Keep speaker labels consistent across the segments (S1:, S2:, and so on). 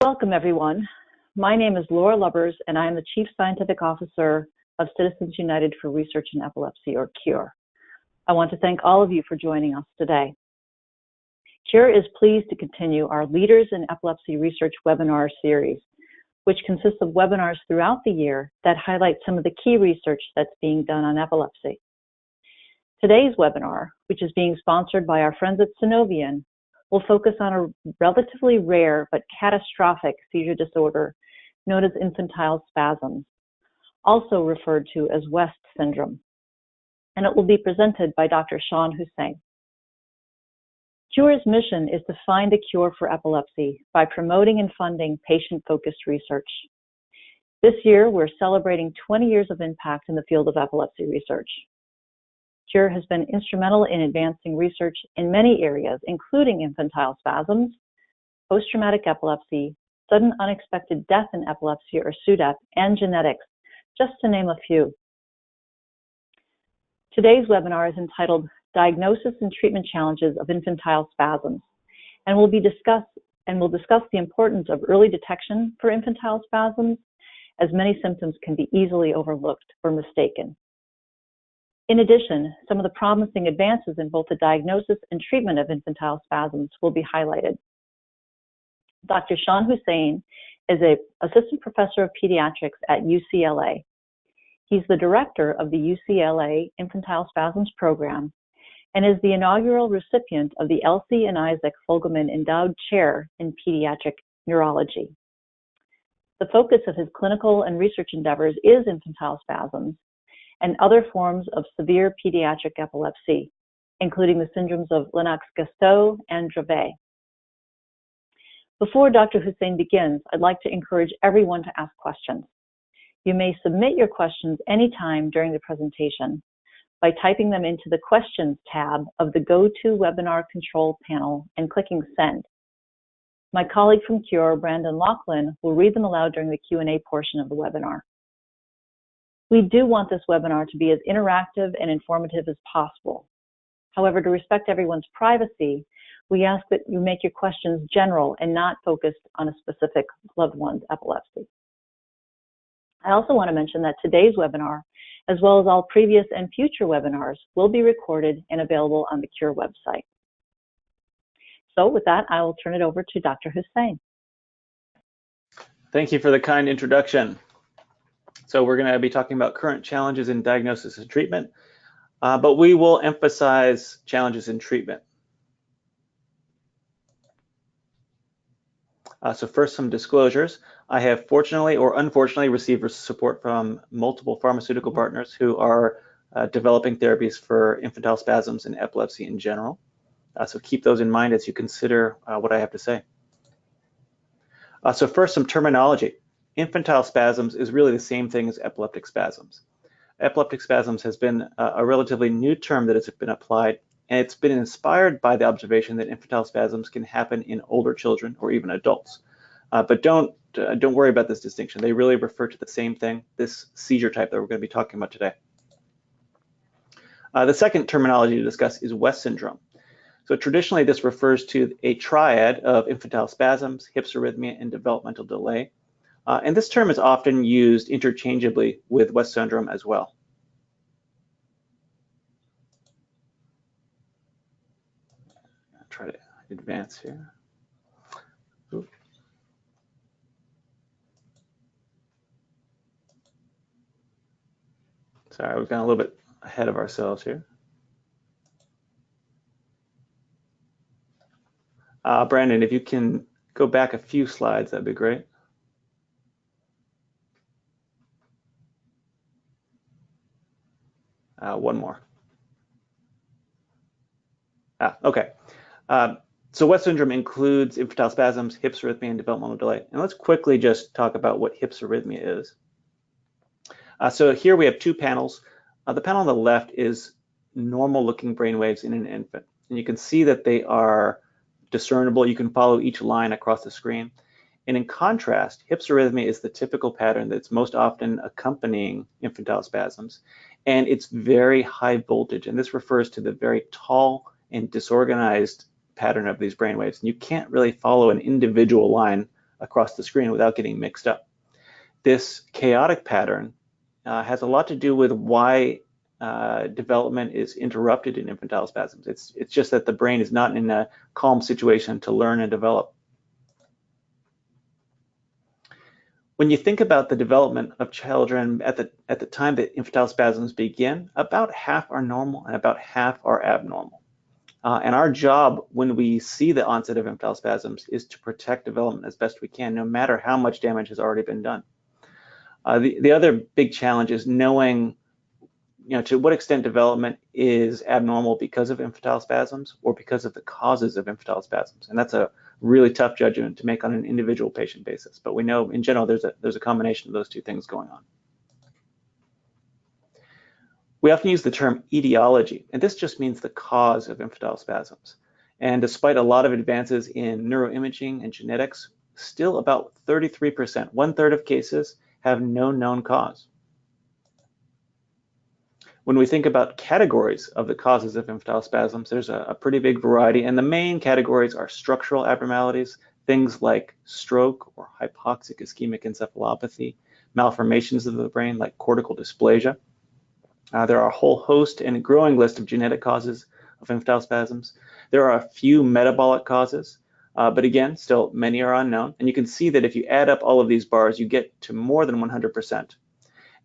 S1: Welcome, everyone. My name is Laura Lubbers, and I am the Chief Scientific Officer of Citizens United for Research in Epilepsy, or CURE. I want to thank all of you for joining us today. CURE is pleased to continue our Leaders in Epilepsy Research webinar series, which consists of webinars throughout the year that highlight some of the key research that's being done on epilepsy. Today's webinar, which is being sponsored by our friends at Synovian, will focus on a relatively rare but catastrophic seizure disorder known as infantile spasms, also referred to as West syndrome, and it will be presented by Dr. Sean Hussain. CURE's mission is to find a cure for epilepsy by promoting and funding patient-focused research. This year, we're celebrating 20 years of impact in the field of epilepsy research. CURE has been instrumental in advancing research in many areas, including infantile spasms, post-traumatic epilepsy, sudden unexpected death in epilepsy or SUDEP, and genetics, just to name a few. Today's webinar is entitled Diagnosis and Treatment Challenges of Infantile Spasms, and we'll discuss the importance of early detection for infantile spasms, as many symptoms can be easily overlooked or mistaken. In addition, some of the promising advances in both the diagnosis and treatment of infantile spasms will be highlighted. Dr. Sean Hussain is an assistant professor of pediatrics at UCLA. He's the director of the UCLA Infantile Spasms Program and is the inaugural recipient of the Elsie and Isaac Fogelman Endowed Chair in Pediatric Neurology. The focus of his clinical and research endeavors is infantile spasms and other forms of severe pediatric epilepsy, including the syndromes of Lennox-Gastaut and Dravet. Before Dr. Hussain begins, I'd like to encourage everyone to ask questions. You may submit your questions anytime during the presentation by typing them into the Questions tab of the GoToWebinar control panel and clicking Send. My colleague from CURE, Brandon Laughlin, will read them aloud during the Q&A portion of the webinar. We do want this webinar to be as interactive and informative as possible. However, to respect everyone's privacy, we ask that you make your questions general and not focused on a specific loved one's epilepsy. I also want to mention that today's webinar, as well as all previous and future webinars, will be recorded and available on the CURE website. So with that, I will turn it over to Dr. Hussain.
S2: Thank you for the kind introduction. So we're going to be talking about current challenges in diagnosis and treatment, but we will emphasize challenges in treatment. So first, some disclosures. I have fortunately or unfortunately received support from multiple pharmaceutical partners who are developing therapies for infantile spasms and epilepsy in general. So keep those in mind as you consider what I have to say. So first, some terminology. Infantile spasms is really the same thing as epileptic spasms. Epileptic spasms has been a relatively new term that has been applied, and it's been inspired by the observation that infantile spasms can happen in older children or even adults. But don't worry about this distinction. They really refer to the same thing, this seizure type that we're going to be talking about today. The second terminology to discuss is West syndrome. So traditionally, this refers to a triad of infantile spasms, hypsarrhythmia, and developmental delay. And this term is often used interchangeably with West syndrome as well. I'll try to advance here. Ooh. Sorry, we've gone a little bit ahead of ourselves here. Brandon, if you can go back a few slides, that'd be great. One more. Okay. So West syndrome includes infantile spasms, hypsarrhythmia, and developmental delay. And let's quickly just talk about what hypsarrhythmia is. So here we have two panels. The panel on the left is normal-looking brain waves in an infant. And you can see that they are discernible. You can follow each line across the screen. And in contrast, hypsarrhythmia is the typical pattern that's most often accompanying infantile spasms. And it's very high voltage. And this refers to the very tall and disorganized pattern of these brain waves. And you can't really follow an individual line across the screen without getting mixed up. This chaotic pattern has a lot to do with why development is interrupted in infantile spasms. It's just that the brain is not in a calm situation to learn and develop. When you think about the development of children at the time that infantile spasms begin, about half are normal and about half are abnormal. And our job when we see the onset of infantile spasms is to protect development as best we can, no matter how much damage has already been done. The other big challenge is knowing, to what extent development is abnormal because of infantile spasms or because of the causes of infantile spasms. And that's a really tough judgment to make on an individual patient basis. But we know in general there's a combination of those two things going on. We often use the term etiology, and this just means the cause of infantile spasms. And despite a lot of advances in neuroimaging and genetics, still about 33%, 1/3 of cases, have no known cause. When we think about categories of the causes of infantile spasms, there's a pretty big variety, and the main categories are structural abnormalities, things like stroke or hypoxic ischemic encephalopathy, malformations of the brain like cortical dysplasia. There are a whole host and a growing list of genetic causes of infantile spasms. There are a few metabolic causes, but again, still many are unknown. And you can see that if you add up all of these bars, you get to more than 100%.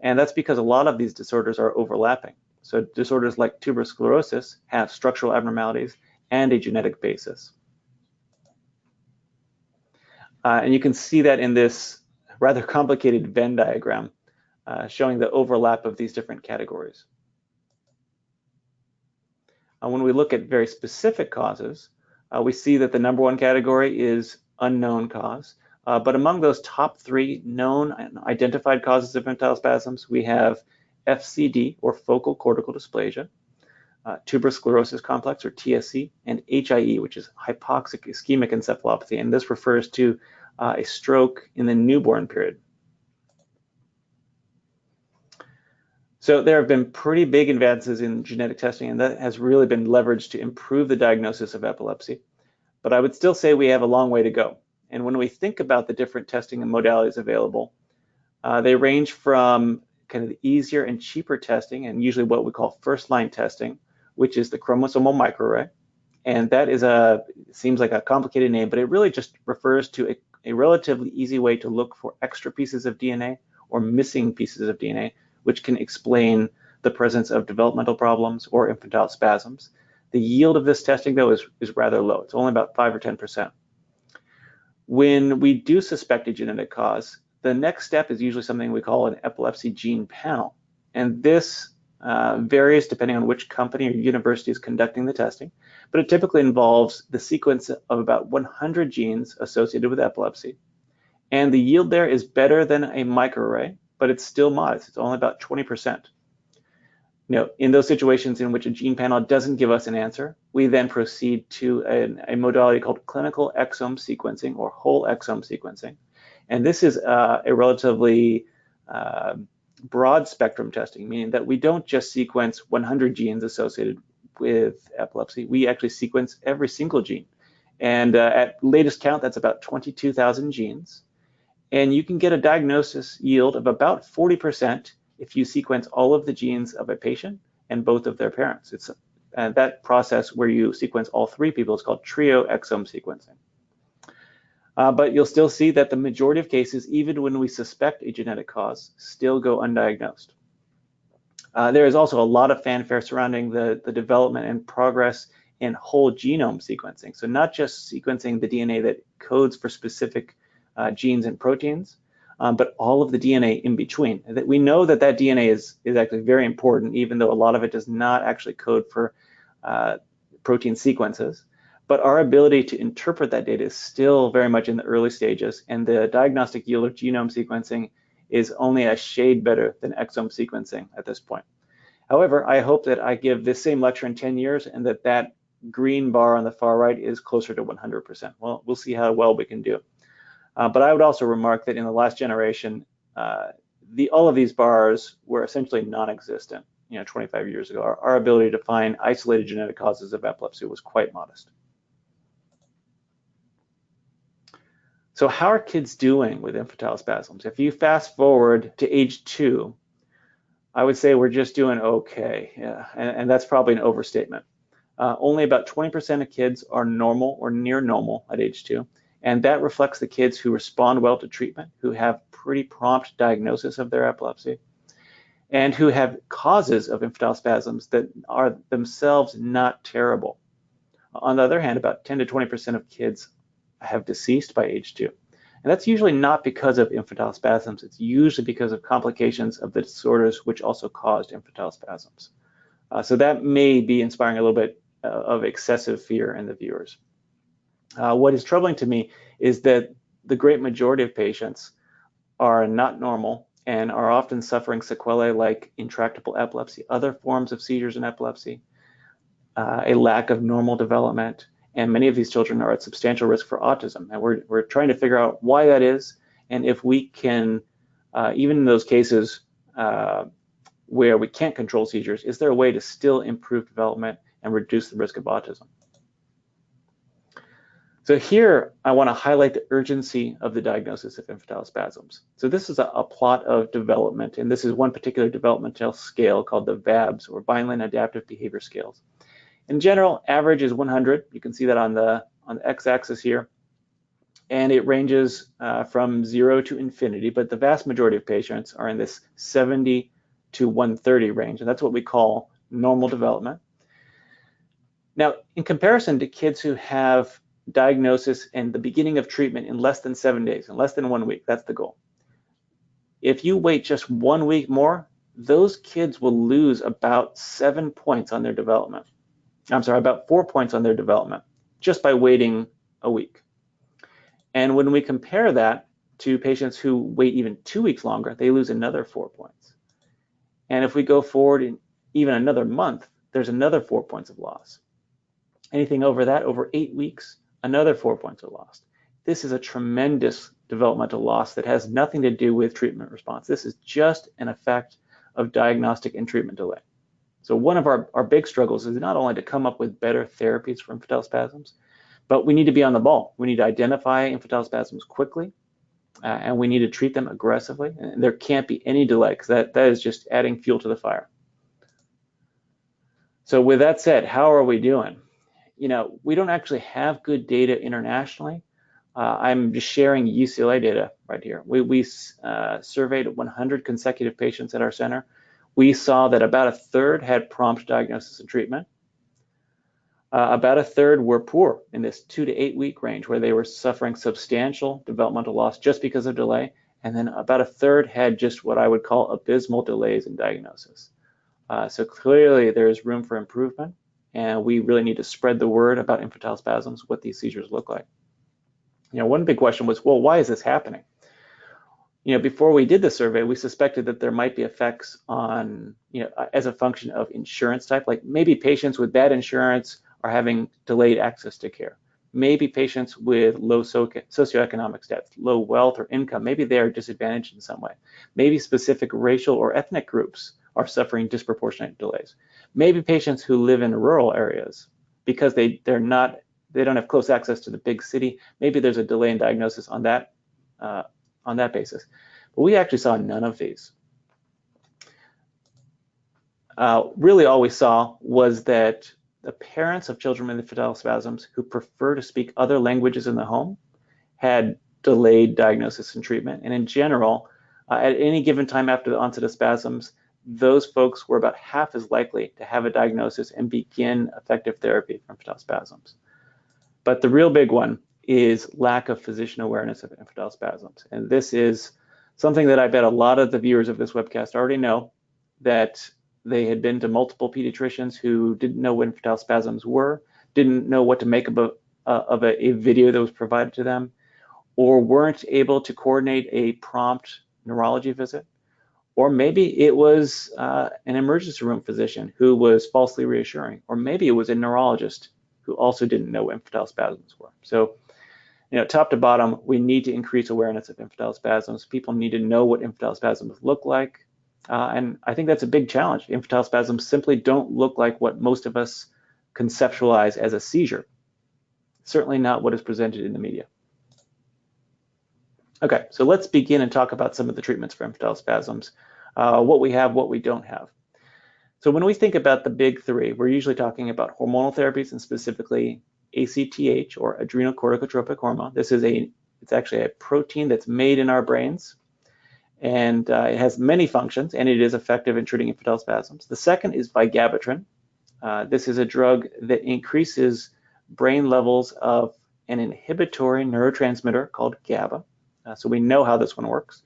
S2: And that's because a lot of these disorders are overlapping. So disorders like tuberous sclerosis have structural abnormalities and a genetic basis. And you can see that in this rather complicated Venn diagram showing the overlap of these different categories. When we look at very specific causes, we see that the number one category is unknown cause. But among those top 3 known and identified causes of infantile spasms, we have FCD, or focal cortical dysplasia, tuberous sclerosis complex, or TSC, and HIE, which is hypoxic ischemic encephalopathy. And this refers to a stroke in the newborn period. So there have been pretty big advances in genetic testing, and that has really been leveraged to improve the diagnosis of epilepsy. But I would still say we have a long way to go. And when we think about the different testing and modalities available, they range from kind of the easier and cheaper testing, and usually what we call first-line testing, which is the chromosomal microarray. And that is seems like a complicated name, but it really just refers to a relatively easy way to look for extra pieces of DNA or missing pieces of DNA, which can explain the presence of developmental problems or infantile spasms. The yield of this testing, though, is rather low. It's only about 5 or 10%. When we do suspect a genetic cause, the next step is usually something we call an epilepsy gene panel. And this varies depending on which company or university is conducting the testing, but it typically involves the sequence of about 100 genes associated with epilepsy. And the yield there is better than a microarray, but it's still modest. It's only about 20%. In those situations in which a gene panel doesn't give us an answer, we then proceed to a modality called clinical exome sequencing, or whole exome sequencing. And this is a relatively broad spectrum testing, meaning that we don't just sequence 100 genes associated with epilepsy. We actually sequence every single gene. And at latest count, that's about 22,000 genes. And you can get a diagnosis yield of about 40% if you sequence all of the genes of a patient and both of their parents. It's that process where you sequence all 3 people is called trio exome sequencing. But you'll still see that the majority of cases, even when we suspect a genetic cause, still go undiagnosed. There is also a lot of fanfare surrounding the development and progress in whole genome sequencing. So not just sequencing the DNA that codes for specific genes and proteins, but all of the DNA in between. That we know that DNA is actually very important, even though a lot of it does not actually code for protein sequences. But our ability to interpret that data is still very much in the early stages, and the diagnostic yield of genome sequencing is only a shade better than exome sequencing at this point. However, I hope that I give this same lecture in 10 years and that green bar on the far right is closer to 100%. Well, we'll see how well we can do. But I would also remark that in the last generation, all of these bars were essentially non-existent. 25 years ago, our ability to find isolated genetic causes of epilepsy was quite modest. So how are kids doing with infantile spasms? If you fast forward to age 2, I would say we're just doing okay. Yeah, and that's probably an overstatement. Only about 20% of kids are normal or near normal at age 2, and that reflects the kids who respond well to treatment, who have pretty prompt diagnosis of their epilepsy, and who have causes of infantile spasms that are themselves not terrible. On the other hand, about 10 to 20% of kids have deceased by age 2. And that's usually not because of infantile spasms. It's usually because of complications of the disorders which also caused infantile spasms. So that may be inspiring a little bit of excessive fear in the viewers. What is troubling to me is that the great majority of patients are not normal and are often suffering sequelae like intractable epilepsy, other forms of seizures in epilepsy, a lack of normal development, and many of these children are at substantial risk for autism. And we're trying to figure out why that is, and if we can, even in those cases where we can't control seizures, is there a way to still improve development and reduce the risk of autism? So here, I want to highlight the urgency of the diagnosis of infantile spasms. So this is a plot of development, and this is one particular developmental scale called the VABS, or Vineland Adaptive Behavior Scales. In general, average is 100. You can see that on the x-axis here. And it ranges from 0 to infinity, but the vast majority of patients are in this 70 to 130 range, and that's what we call normal development. Now, in comparison to kids who have diagnosis and the beginning of treatment in less than 7 days, in less than 1 week, that's the goal. If you wait just 1 week more, those kids will lose about 7 points on their development. I'm sorry, about 4 points on their development just by waiting a week. And when we compare that to patients who wait even 2 weeks longer, they lose another 4 points. And if we go forward in even another month, there's another 4 points of loss. Anything over that, over 8 weeks, another 4 points are lost. This is a tremendous developmental loss that has nothing to do with treatment response. This is just an effect of diagnostic and treatment delay. So one of our big struggles is not only to come up with better therapies for infantile spasms, but we need to be on the ball. We need to identify infantile spasms quickly, and we need to treat them aggressively. And there can't be any delay, because that is just adding fuel to the fire. So with that said, how are we doing? You know, we don't actually have good data internationally. I'm just sharing UCLA data right here. We surveyed 100 consecutive patients at our center. We saw that about a third had prompt diagnosis and treatment. About a third were poor in this 2 to 8 week range, where they were suffering substantial developmental loss just because of delay. And then about a third had just what I would call abysmal delays in diagnosis. So clearly there's room for improvement, and we really need to spread the word about infantile spasms, what these seizures look like. You know, one big question was, well, why is this happening? You know, before we did the survey, we suspected that there might be effects on, you know, as a function of insurance type, like maybe patients with bad insurance are having delayed access to care. Maybe patients with low socioeconomic status, low wealth or income, maybe they are disadvantaged in some way. Maybe specific racial or ethnic groups are suffering disproportionate delays. Maybe patients who live in rural areas, because they don't have close access to the big city, maybe there's a delay in diagnosis on that basis. But we actually saw none of these. Really all we saw was that the parents of children with infantile spasms who prefer to speak other languages in the home had delayed diagnosis and treatment. And in general, at any given time after the onset of spasms, those folks were about half as likely to have a diagnosis and begin effective therapy for infantile spasms. But the real big one is lack of physician awareness of infantile spasms. And this is something that I bet a lot of the viewers of this webcast already know, that they had been to multiple pediatricians who didn't know what infantile spasms were, didn't know what to make of a video that was provided to them, or weren't able to coordinate a prompt neurology visit. Or maybe it was an emergency room physician who was falsely reassuring, or maybe it was a neurologist who also didn't know what infantile spasms were. So, you know, top to bottom, we need to increase awareness of infantile spasms. People need to know what infantile spasms look like. And I think that's a big challenge. Infantile spasms simply don't look like what most of us conceptualize as a seizure. Certainly not what is presented in the media. Okay, so let's begin and talk about some of the treatments for infantile spasms, what we have, what we don't have. So when we think about the big three, we're usually talking about hormonal therapies and specifically ACTH or adrenocorticotropic hormone. It's actually a protein that's made in our brains, and it has many functions, and it is effective in treating infantile spasms. The second is Vigabatrin. This is a drug that increases brain levels of an inhibitory neurotransmitter called GABA. So we know how this one works.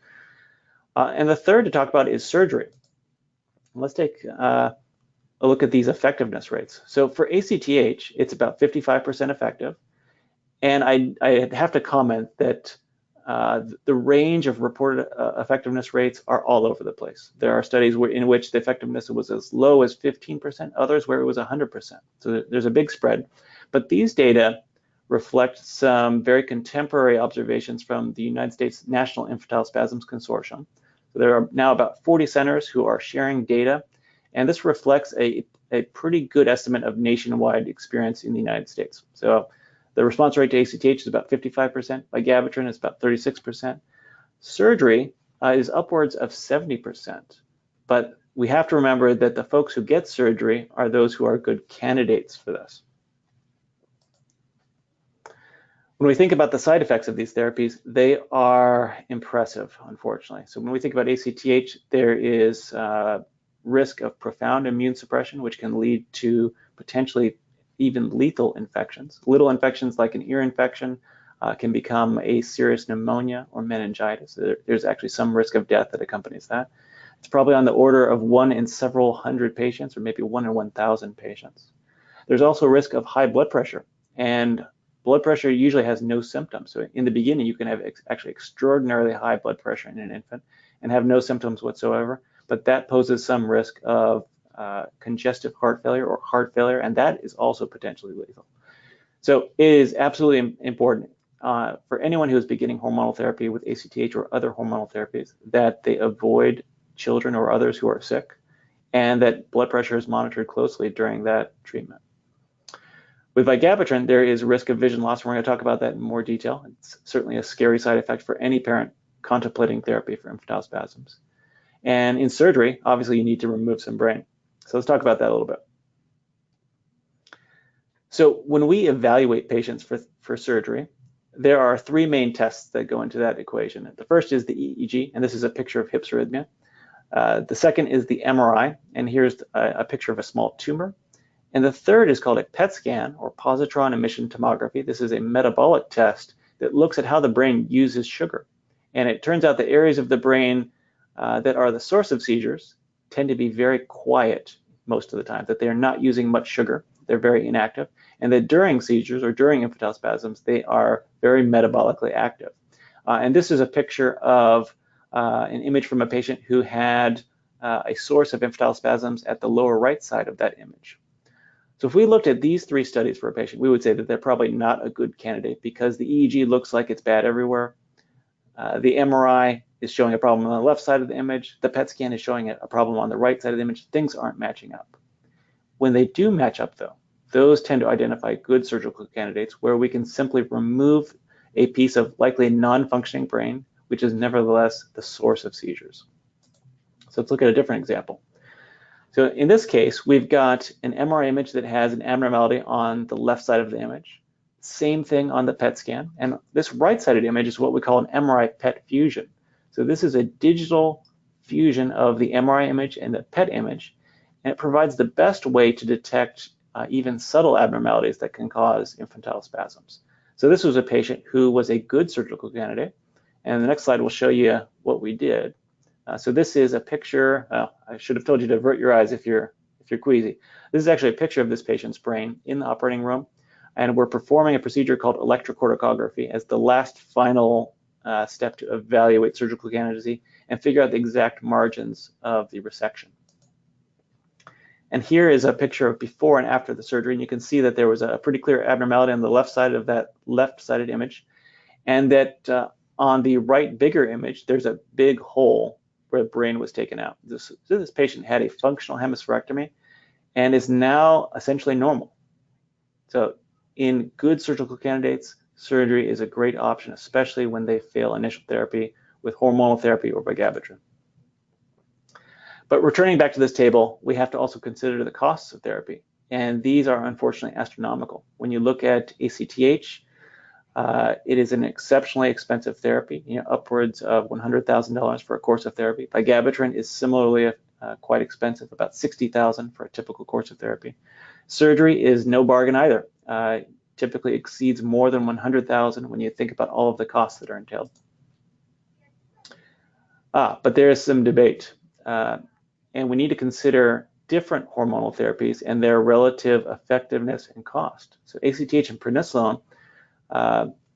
S2: And the third to talk about is surgery. Let's take a look at these effectiveness rates. So for ACTH, it's about 55% effective. And I have to comment that the range of reported effectiveness rates are all over the place. There are studies in which the effectiveness was as low as 15%, others where it was 100%. So there's a big spread. But these data reflect some very contemporary observations from the United States National Infantile Spasms Consortium. So there are now about 40 centers who are sharing data, and this reflects a pretty good estimate of nationwide experience in the United States. So the response rate to ACTH is about 55%, Vigabatrin is about 36%. Surgery is upwards of 70%, but we have to remember that the folks who get surgery are those who are good candidates for this. When we think about the side effects of these therapies, they are impressive, unfortunately. So when we think about ACTH, there is risk of profound immune suppression, which can lead to potentially even lethal infections. Little infections like an ear infection can become a serious pneumonia or meningitis. There's actually some risk of death that accompanies that. It's probably on the order of 1 in several hundred patients, or maybe 1 in 1,000 patients. There's also risk of high blood pressure, and blood pressure usually has no symptoms. So in the beginning, you can have actually extraordinarily high blood pressure in an infant and have no symptoms whatsoever, but that poses some risk of congestive heart failure or heart failure, and that is also potentially lethal. So it is absolutely important for anyone who is beginning hormonal therapy with ACTH or other hormonal therapies that they avoid children or others who are sick, and that blood pressure is monitored closely during that treatment. With Vigabatrin, there is risk of vision loss, and we're going to talk about that in more detail. It's certainly a scary side effect for any parent contemplating therapy for infantile spasms. And in surgery, obviously, you need to remove some brain. So let's talk about that a little bit. So when we evaluate patients for surgery, there are 3 main tests that go into that equation. The first is the EEG, and this is a picture of hypsarrhythmia. The second is the MRI, and here's a picture of a small tumor. And the third is called a PET scan, or positron emission tomography. This is a metabolic test that looks at how the brain uses sugar. And it turns out the areas of the brain that are the source of seizures tend to be very quiet most of the time, that they are not using much sugar, they're very inactive, and that during seizures or during infantile spasms, they are very metabolically active. And this is a picture of an image from a patient who had a source of infantile spasms at the lower right side of that image. So if we looked at these 3 studies for a patient, we would say that they're probably not a good candidate because the EEG looks like it's bad everywhere. The MRI is showing a problem on the left side of the image. The PET scan is showing a problem on the right side of the image. Things aren't matching up. When they do match up, though, those tend to identify good surgical candidates where we can simply remove a piece of likely non-functioning brain, which is nevertheless the source of seizures. So let's look at a different example. So in this case, we've got an MRI image that has an abnormality on the left side of the image. Same thing on the PET scan. And this right-sided image is what we call an MRI PET fusion. So this is a digital fusion of the MRI image and the PET image, and it provides the best way to detect even subtle abnormalities that can cause infantile spasms. So this was a patient who was a good surgical candidate, and the next slide will show you what we did. So this is a picture. I should have told you to avert your eyes if you're queasy. This is actually a picture of this patient's brain in the operating room, and we're performing a procedure called electrocorticography as the last final step to evaluate surgical candidacy and figure out the exact margins of the resection. And here is a picture of before and after the surgery, and you can see that there was a pretty clear abnormality on the left side of that left-sided image, and that on the right bigger image, there's a big hole where the brain was taken out. This patient had a functional hemispherectomy and is now essentially normal. So in good surgical candidates, surgery is a great option, especially when they fail initial therapy with hormonal therapy or Vigabatrin. But returning back to this table, we have to also consider the costs of therapy, and these are unfortunately astronomical. When you look at ACTH, it is an exceptionally expensive therapy, upwards of $100,000 for a course of therapy. Vigabatrin is similarly quite expensive, about $60,000 for a typical course of therapy. Surgery is no bargain either. Typically exceeds more than $100,000 when you think about all of the costs that are entailed. But there is some debate, and we need to consider different hormonal therapies and their relative effectiveness and cost. So ACTH and prednisolone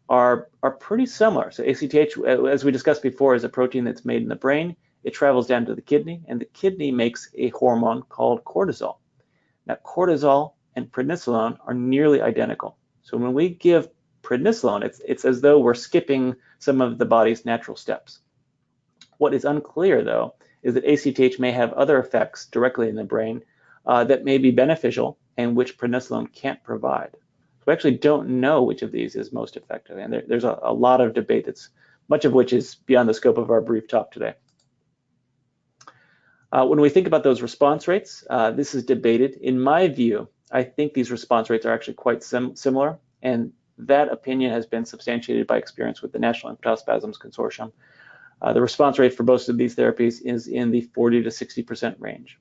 S2: are pretty similar. So ACTH, as we discussed before, is a protein that's made in the brain. It travels down to the kidney, and the kidney makes a hormone called cortisol. Now, cortisol and prednisolone are nearly identical. So when we give prednisolone, it's as though we're skipping some of the body's natural steps. What is unclear, though, is that ACTH may have other effects directly in the brain that may be beneficial and which prednisolone can't provide. So we actually don't know which of these is most effective, and there's a lot of debate, that's much of which is beyond the scope of our brief talk today. When we think about those response rates, this is debated. In my view, I think these response rates are actually quite similar, and that opinion has been substantiated by experience with the National Infantile Spasms Consortium. The response rate for both of these therapies is in the 40 to 60% range.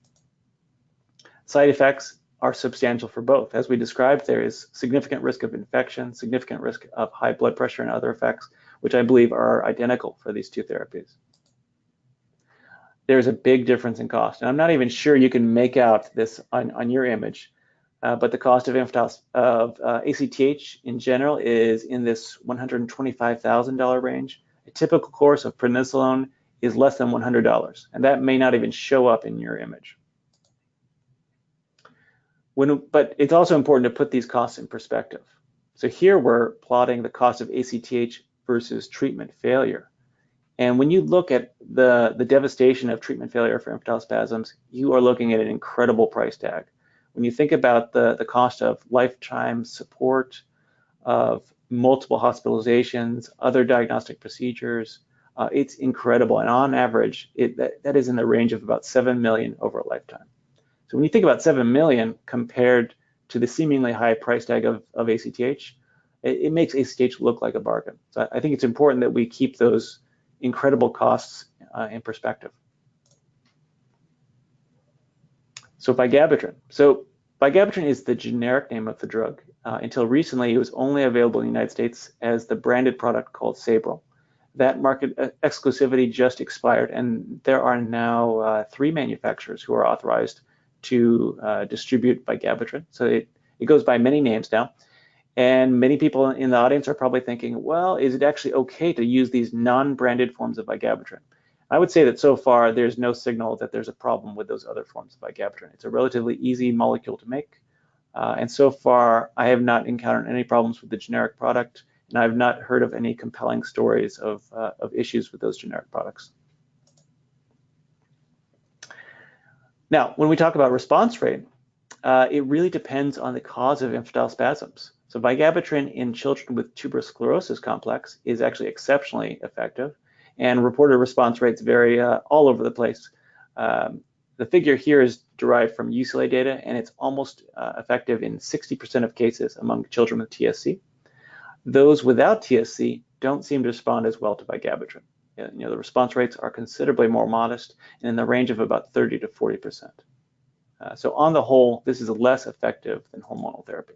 S2: Side effects are substantial for both. As we described, there is significant risk of infection, significant risk of high blood pressure and other effects, which I believe are identical for these two therapies. There's a big difference in cost, and I'm not even sure you can make out this on your image, but the cost of ACTH in general is in this $125,000 range. A typical course of prednisolone is less than $100, and that may not even show up in your image. But it's also important to put these costs in perspective. So here we're plotting the cost of ACTH versus treatment failure. And when you look at the devastation of treatment failure for infantile spasms, you are looking at an incredible price tag. When you think about the cost of lifetime support, of multiple hospitalizations, other diagnostic procedures, it's incredible. And on average, that is in the range of about $7 million over a lifetime. So when you think about $7 million compared to the seemingly high price tag of ACTH, it makes ACTH look like a bargain. So I think it's important that we keep those incredible costs in perspective. So Vigabatrin. So Vigabatrin is the generic name of the drug. Until recently, it was only available in the United States as the branded product called Sabril. That market exclusivity just expired, and there are now 3 manufacturers who are authorized to distribute Vigabatrin. So it goes by many names now. And many people in the audience are probably thinking, well, is it actually okay to use these non-branded forms of Vigabatrin? I would say that so far, there's no signal that there's a problem with those other forms of Vigabatrin. It's a relatively easy molecule to make. And so far, I have not encountered any problems with the generic product, and I've not heard of any compelling stories of issues with those generic products. Now, when we talk about response rate, it really depends on the cause of infantile spasms. So Vigabatrin in children with tuberous sclerosis complex is actually exceptionally effective, and reported response rates vary all over the place. The figure here is derived from UCLA data, and it's almost effective in 60% of cases among children with TSC. Those without TSC don't seem to respond as well to Vigabatrin. The response rates are considerably more modest and in the range of about 30 to 40%. So on the whole, this is less effective than hormonal therapy.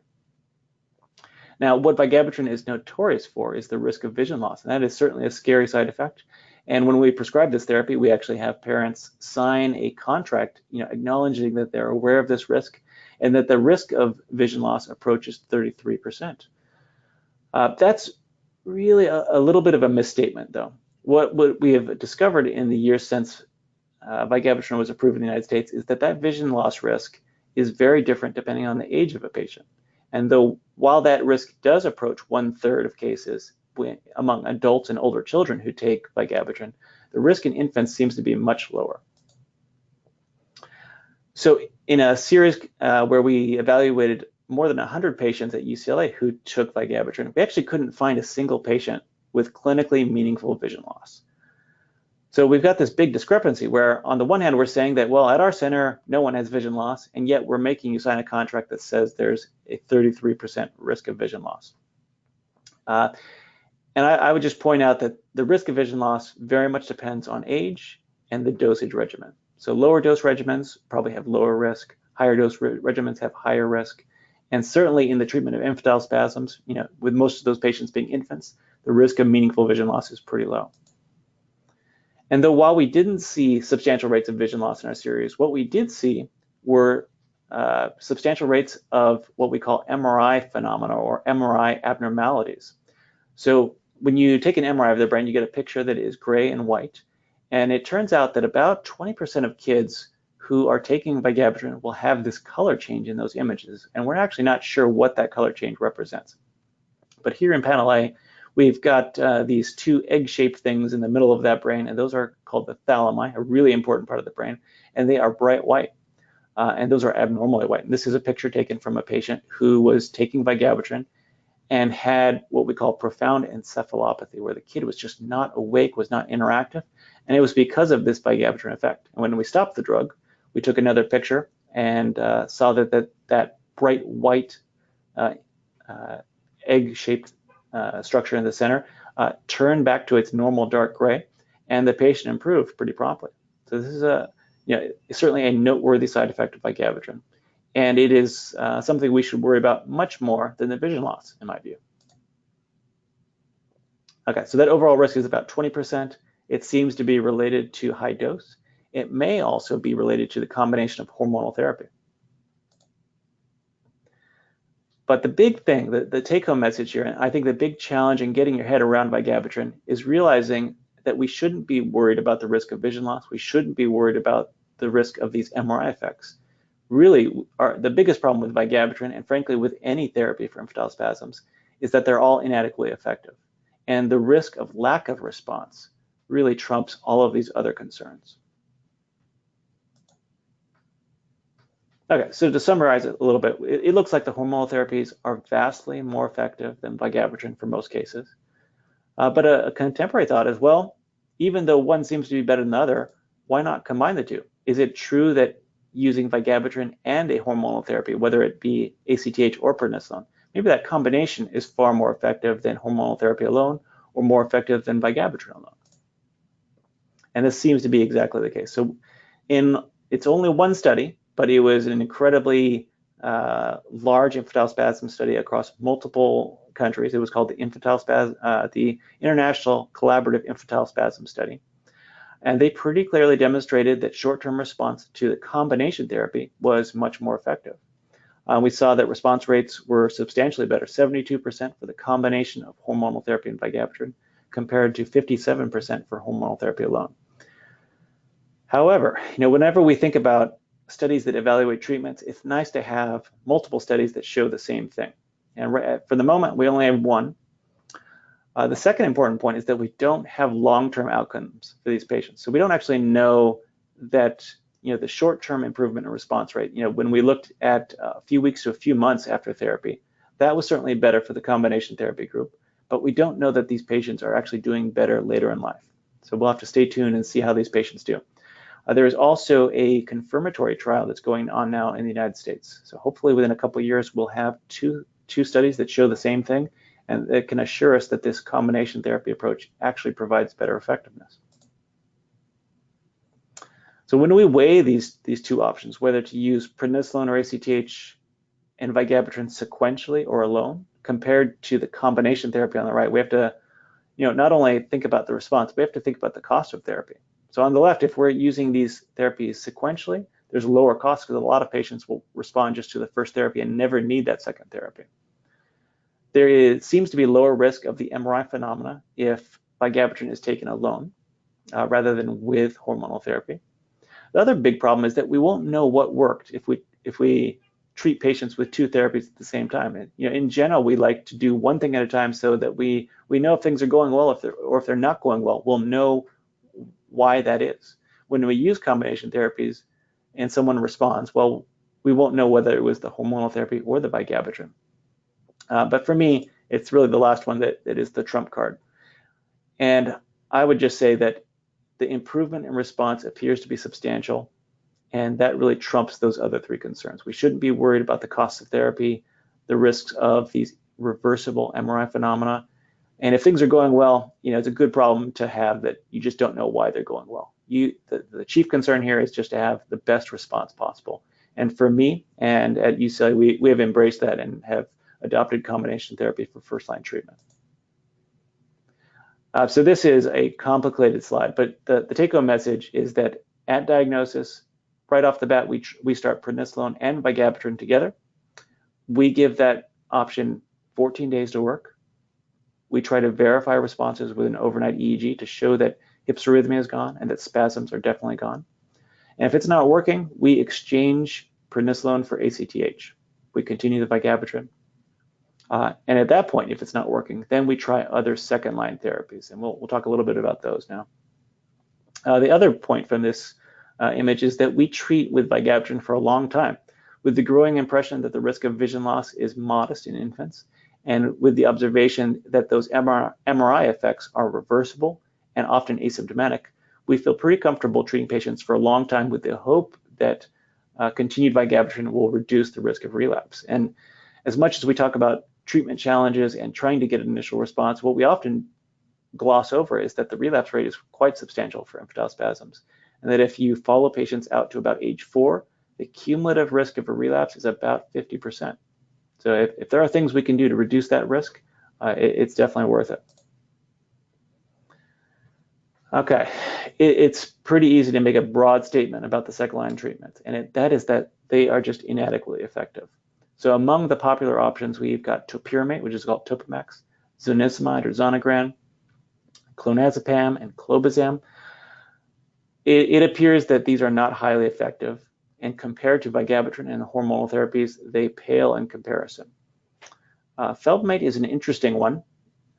S2: Now, what Vigabatrin is notorious for is the risk of vision loss, and that is certainly a scary side effect. And when we prescribe this therapy, we actually have parents sign a contract, acknowledging that they're aware of this risk and that the risk of vision loss approaches 33%. That's really a little bit of a misstatement, though. What we have discovered in the years since Vigabatrin was approved in the United States is that vision loss risk is very different depending on the age of a patient. And though while that risk does approach 1/3 of cases among adults and older children who take Vigabatrin, the risk in infants seems to be much lower. So in a series where we evaluated more than 100 patients at UCLA who took Vigabatrin. We actually couldn't find a single patient with clinically meaningful vision loss. So we've got this big discrepancy where on the one hand, we're saying that, well, at our center, no one has vision loss, and yet we're making you sign a contract that says there's a 33% risk of vision loss. And I would just point out that the risk of vision loss very much depends on age and the dosage regimen. So lower dose regimens probably have lower risk, higher dose regimens have higher risk. And certainly in the treatment of infantile spasms, with most of those patients being infants, the risk of meaningful vision loss is pretty low. And though while we didn't see substantial rates of vision loss in our series, what we did see were substantial rates of what we call MRI phenomena or MRI abnormalities. So when you take an MRI of the brain, you get a picture that is gray and white. And it turns out that about 20% of kids who are taking Vigabatrin will have this color change in those images. And we're actually not sure what that color change represents. But here in panel A, we've got these two egg-shaped things in the middle of that brain, and those are called the thalami, a really important part of the brain, and they are bright white, and those are abnormally white. And this is a picture taken from a patient who was taking Vigabatrin and had what we call profound encephalopathy, where the kid was just not awake, was not interactive, and it was because of this Vigabatrin effect. And when we stopped the drug, we took another picture and saw that bright white egg-shaped structure in the center turned back to its normal dark gray, and the patient improved pretty promptly. So this is certainly a noteworthy side effect of Vigabatrin, and it is something we should worry about much more than the vision loss, in my view. Okay, so that overall risk is about 20%. It seems to be related to high dose. It may also be related to the combination of hormonal therapy. But the big thing, the take-home message here, and I think the big challenge in getting your head around Vigabatrin is realizing that we shouldn't be worried about the risk of vision loss. We shouldn't be worried about the risk of these MRI effects. Really, the biggest problem with Vigabatrin, and frankly with any therapy for infantile spasms, is that they're all inadequately effective. And the risk of lack of response really trumps all of these other concerns. Okay, so to summarize it a little bit, it looks like the hormonal therapies are vastly more effective than Vigabatrin for most cases. But a contemporary thought is, well, even though one seems to be better than the other, why not combine the two? Is it true that using Vigabatrin and a hormonal therapy, whether it be ACTH or prednisolone, maybe that combination is far more effective than hormonal therapy alone or more effective than Vigabatrin alone? And this seems to be exactly the case. So it's only one study, but it was an incredibly large infantile spasm study across multiple countries. It was called the International Collaborative Infantile Spasm Study. And they pretty clearly demonstrated that short-term response to the combination therapy was much more effective. We saw that response rates were substantially better, 72% for the combination of hormonal therapy and Vigabatrin, compared to 57% for hormonal therapy alone. However, whenever we think about studies that evaluate treatments, it's nice to have multiple studies that show the same thing. And for the moment, we only have one. The second important point is that we don't have long-term outcomes for these patients. So we don't actually know that the short-term improvement in response rate, when we looked at a few weeks to a few months after therapy, that was certainly better for the combination therapy group, but we don't know that these patients are actually doing better later in life. So we'll have to stay tuned and see how these patients do. There is also a confirmatory trial that's going on now in the United States. So hopefully within a couple of years, we'll have two studies that show the same thing, and it can assure us that this combination therapy approach actually provides better effectiveness. So when we weigh these two options, whether to use prednisolone or ACTH and Vigabatrin sequentially or alone, compared to the combination therapy on the right, we have to not only think about the response, we have to think about the cost of therapy. So on the left, if we're using these therapies sequentially, there's lower cost because a lot of patients will respond just to the first therapy and never need that second therapy. There seems to be lower risk of the MRI phenomena if Vigabatrin is taken alone rather than with hormonal therapy. The other big problem is that we won't know what worked if we treat patients with two therapies at the same time. And, in general, we like to do one thing at a time so that we know if things are going well or if they're not going well, we'll know why that is. When we use combination therapies and someone responds, well, we won't know whether it was the hormonal therapy or the Vigabatrin. But for me, it's really the last one that is the trump card. And I would just say that the improvement in response appears to be substantial, and that really trumps those other three concerns. We shouldn't be worried about the cost of therapy, the risks of these reversible MRI phenomena, and if things are going well, it's a good problem to have that you just don't know why they're going well. The chief concern here is just to have the best response possible. And for me and at UCLA, we have embraced that and have adopted combination therapy for first-line treatment. So this is a complicated slide, but the take-home message is that at diagnosis, right off the bat, we start prednisolone and Vigabatrin together. We give that option 14 days to work. We try to verify responses with an overnight EEG to show that hypsarrhythmia is gone and that spasms are definitely gone. And if it's not working, we exchange prednisolone for ACTH. We continue the Vigabatrin. And at that point, if it's not working, then we try other second-line therapies, and we'll talk a little bit about those now. The other point from this image is that we treat with Vigabatrin for a long time, with the growing impression that the risk of vision loss is modest in infants, and with the observation that those MRI effects are reversible and often asymptomatic. We feel pretty comfortable treating patients for a long time with the hope that continued Vigabatrin will reduce the risk of relapse. And as much as we talk about treatment challenges and trying to get an initial response, what we often gloss over is that the relapse rate is quite substantial for infantile spasms, and that if you follow patients out to about age 4, the cumulative risk of a relapse is about 50%. So if there are things we can do to reduce that risk, it's definitely worth it. Okay, it's pretty easy to make a broad statement about the second-line treatments, and that is that they are just inadequately effective. So among the popular options, we've got topiramate, which is called Topamax, zonisamide or Zonegran, clonazepam, and clobazam. It appears that these are not highly effective, and compared to Vigabatrin and hormonal therapies, they pale in comparison. Felbamate is an interesting one.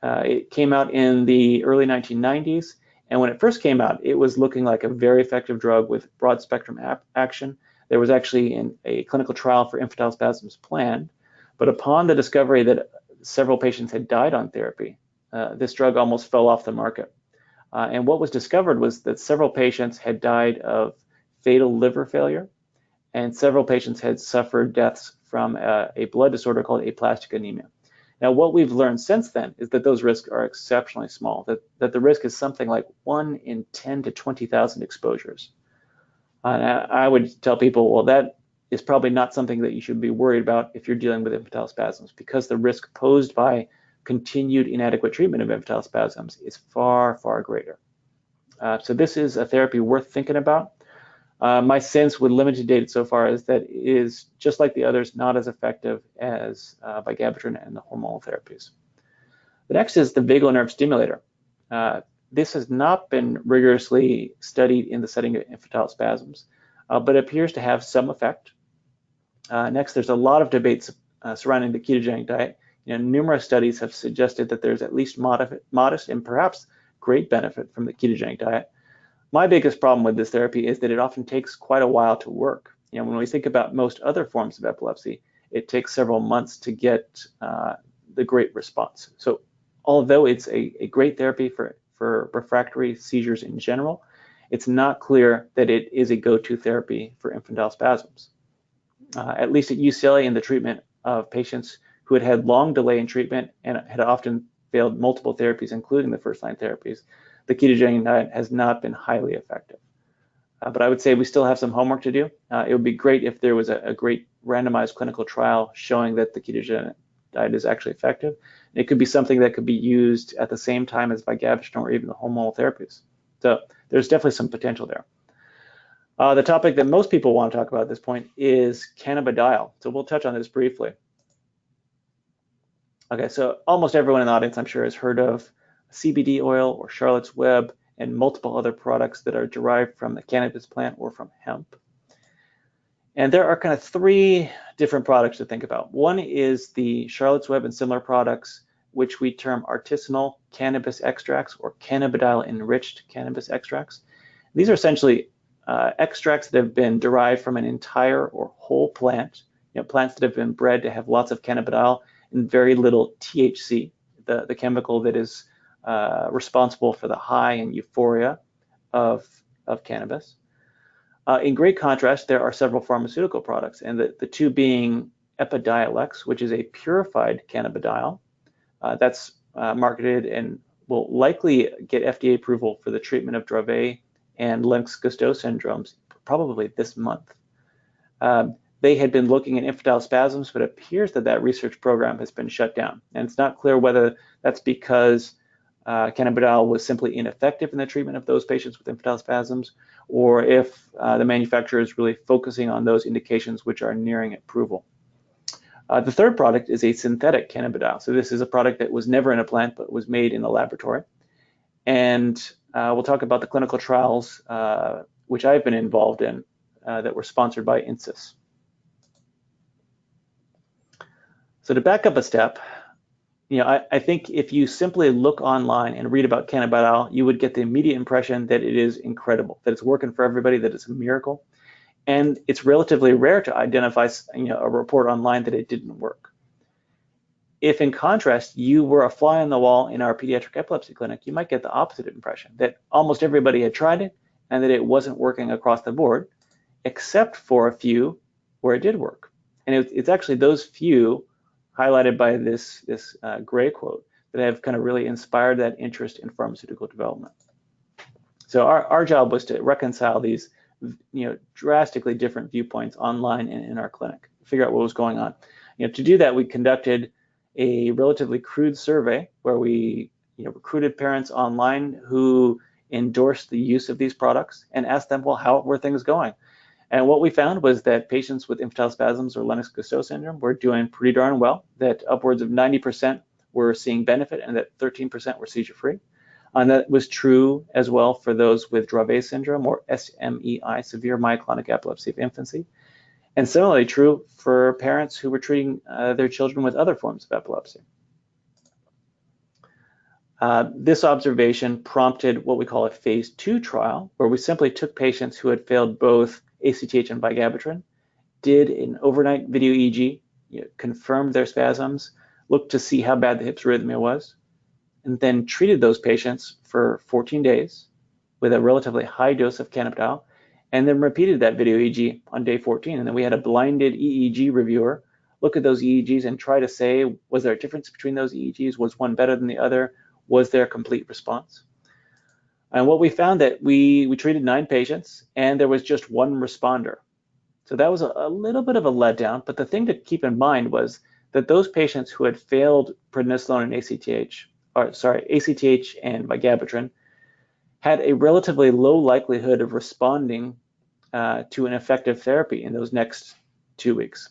S2: It came out in the early 1990s, and when it first came out, it was looking like a very effective drug with broad spectrum action. There was actually a clinical trial for infantile spasms planned, but upon the discovery that several patients had died on therapy, this drug almost fell off the market. And what was discovered was that several patients had died of fatal liver failure, and several patients had suffered deaths from a blood disorder called aplastic anemia. Now, what we've learned since then is that those risks are exceptionally small, that the risk is something like 1 in 10 to 20,000 exposures. And I would tell people, well, that is probably not something that you should be worried about if you're dealing with infantile spasms, because the risk posed by continued inadequate treatment of infantile spasms is far, far greater. So this is a therapy worth thinking about. My sense with limited data so far is that it is, just like the others, not as effective as Vigabatrin and the hormonal therapies. The next is the vagal nerve stimulator. This has not been rigorously studied in the setting of infantile spasms, but appears to have some effect. Next, there's a lot of debates surrounding the ketogenic diet. Numerous studies have suggested that there's at least modest and perhaps great benefit from the ketogenic diet. My biggest problem with this therapy is that it often takes quite a while to work. When we think about most other forms of epilepsy, it takes several months to get the great response. So although it's a great therapy for refractory seizures in general, it's not clear that it is a go-to therapy for infantile spasms. At least at UCLA, in the treatment of patients who had had long delay in treatment and had often failed multiple therapies, including the first-line therapies, the ketogenic diet has not been highly effective. But I would say we still have some homework to do. It would be great if there was a great randomized clinical trial showing that the ketogenic diet is actually effective. It could be something that could be used at the same time as Vigabatrin or even the hormonal therapies. So there's definitely some potential there. The topic that most people want to talk about at this point is cannabidiol. So we'll touch on this briefly. Okay, so almost everyone in the audience, I'm sure, has heard of CBD oil or Charlotte's Web and multiple other products that are derived from the cannabis plant or from hemp. And there are kind of 3 different products to think about. One is the Charlotte's Web and similar products, which we term artisanal cannabis extracts or cannabidiol enriched cannabis extracts. These are essentially extracts that have been derived from an entire or whole plant, plants that have been bred to have lots of cannabidiol and very little THC, the chemical that is responsible for the high and euphoria of cannabis. In great contrast, there are several pharmaceutical products, and the two being Epidiolex, which is a purified cannabidiol that's marketed and will likely get FDA approval for the treatment of Dravet and Lennox-Gastaut syndromes probably this month. They had been looking at infantile spasms, but it appears that research program has been shut down. And it's not clear whether that's because cannabidiol was simply ineffective in the treatment of those patients with infantile spasms, or if the manufacturer is really focusing on those indications which are nearing approval. The third product is a synthetic cannabidiol. So this is a product that was never in a plant, but was made in a laboratory. And we'll talk about the clinical trials which I've been involved in that were sponsored by INSYS. So to back up a step, I think if you simply look online and read about cannabidiol, you would get the immediate impression that it is incredible, that it's working for everybody, that it's a miracle. And it's relatively rare to identify a report online that it didn't work. If in contrast, you were a fly on the wall in our pediatric epilepsy clinic, you might get the opposite impression, that almost everybody had tried it and that it wasn't working across the board, except for a few where it did work. And it's actually those few highlighted by this gray quote that have kind of really inspired that interest in pharmaceutical development. So our job was to reconcile these drastically different viewpoints online and in our clinic, figure out what was going on. To do that, we conducted a relatively crude survey where we recruited parents online who endorsed the use of these products and asked them, well, how were things going? And what we found was that patients with infantile spasms or Lennox-Gastaut syndrome were doing pretty darn well, that upwards of 90% were seeing benefit and that 13% were seizure-free. And that was true as well for those with Dravet syndrome or SMEI, severe myoclonic epilepsy of infancy. And similarly true for parents who were treating their children with other forms of epilepsy. This observation prompted what we call a phase 2 trial, where we simply took patients who had failed both ACTH and Vigabatrin, did an overnight video EEG, confirmed their spasms, looked to see how bad the hypsarrhythmia was, and then treated those patients for 14 days with a relatively high dose of cannabidiol, and then repeated that video EEG on day 14. And then we had a blinded EEG reviewer look at those EEGs and try to say, was there a difference between those EEGs? Was one better than the other? Was there a complete response? And what we found that we treated 9 patients and there was just one responder. So that was a little bit of a letdown, but the thing to keep in mind was that those patients who had failed prednisolone and ACTH and Vigabatrin had a relatively low likelihood of responding to an effective therapy in those next 2 weeks.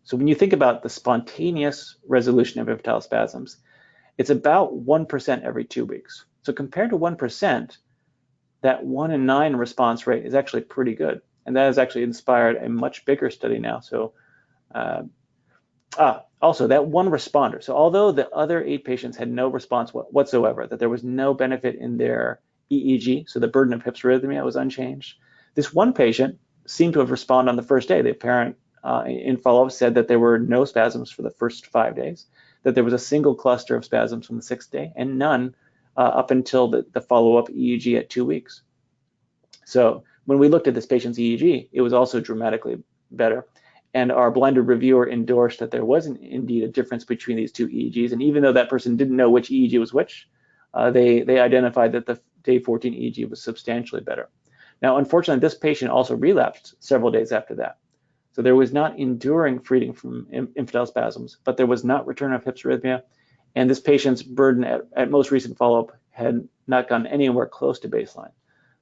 S2: So when you think about the spontaneous resolution of infantile spasms, it's about 1% every 2 weeks. So compared to 1%, that 1 in 9 response rate is actually pretty good. And that has actually inspired a much bigger study now. So also that one responder. So although the other 8 patients had no response whatsoever, that there was no benefit in their EEG, so the burden of hypsarrhythmia was unchanged, this one patient seemed to have responded on the first day. The parent in follow-up said that there were no spasms for the first 5 days, that there was a single cluster of spasms from the 6th day, and none up until the follow-up EEG at 2 weeks. So when we looked at this patient's EEG, it was also dramatically better. And our blinded reviewer endorsed that there wasn't indeed a difference between these 2 EEGs. And even though that person didn't know which EEG was which, they identified that the day 14 EEG was substantially better. Now, unfortunately, this patient also relapsed several days after that. So there was not enduring freedom from infantile spasms, but there was not return of hypsarrhythmia. And this patient's burden at most recent follow-up had not gone anywhere close to baseline.